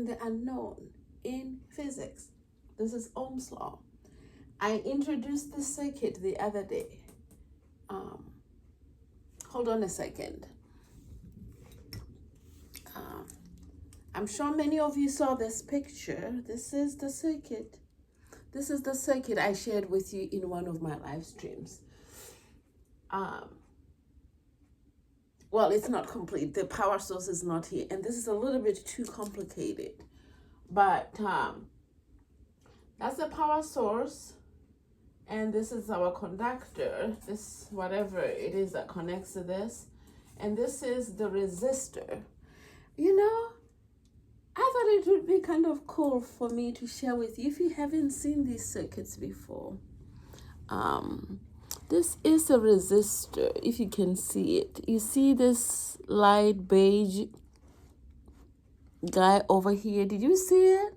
the unknown in physics. This is Ohm's law. I introduced this circuit the other day. Hold on a second. I'm sure many of you saw this picture. This is the circuit. This is the circuit I shared with you in one of my live streams. Well, it's not complete. The power source is not here. And this is a little bit too complicated. But that's the power source. And this is our conductor. This, whatever it is that connects to this. And this is the resistor. You know, I thought it would be kind of cool for me to share with you if you haven't seen these circuits before. This is a resistor, if you can see it. You see this light beige guy over here? Did you see it?